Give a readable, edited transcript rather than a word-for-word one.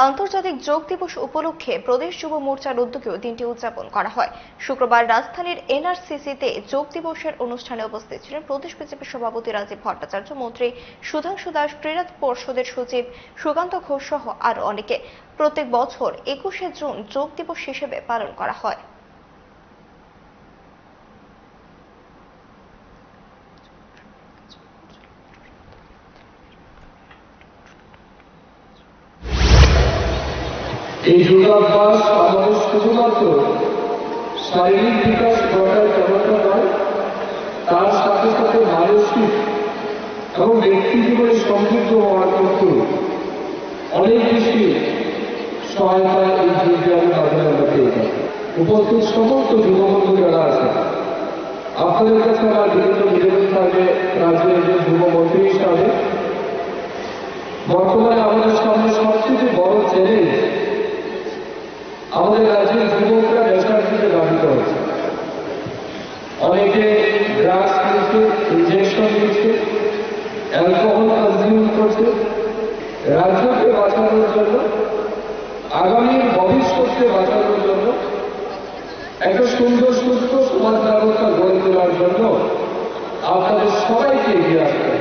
আন্তর্জাতিক যোগ দিবস উপলক্ষে প্রদেশ যুব মোর্চার উদ্যোগেও দিনটি উদযাপন করা হয়। শুক্রবার রাজধানীর এনআরসিসিতে যোগ দিবসের অনুষ্ঠানে উপস্থিত ছিলেন প্রদেশ বিজেপি সভাপতি রাজীব ভট্টাচার্য, মন্ত্রী সুধাংশু দাস, ক্রীড়া পর্ষদের সচিব সুকান্ত ঘোষ সহ আরো অনেকে। প্রত্যেক বছর 21শে জুন যোগ দিবস হিসেবে পালন করা হয়। এই যোগাভ্যাস আমাদের শুধুমাত্র শারীরিক বিকাশ ঘটায় তেমনটা নয়, তার সাথে সাথে মানসিক এবং ব্যক্তি জীবনে সমৃদ্ধ হওয়ার ক্ষেত্রে অনেক বেশি সহায়তা এই যোগব্যায়ামের মাধ্যমে আমরা পেয়ে থাকি। উপস্থিত সমস্ত যুববন্ধু যারা আছে, আপনাদের কাছে আমার বিভিন্ন নিবেদন থাকবে রাজ্যের যে যুবমন্ত্রী হিসাবে বর্তমানে আমাদের সামনে সবচেয়ে বড় চ্যালেঞ্জ আমাদের রাজ্যের যুবকরা নেশার দিকে ধাবিত হচ্ছে। অনেকে ড্রাগস নিচ্ছে, ইনজেকশন নিচ্ছে, অ্যালকোহল কনজিউম করছে। রাজ্যকে বাঁচানোর জন্য, আগামী ভবিষ্যৎকে বাঁচানোর জন্য, একটা সুন্দর সুস্থ সমাজ ব্যবস্থা গড়ে তোলার জন্য আপনাদের সবাইকে এগিয়ে আসতে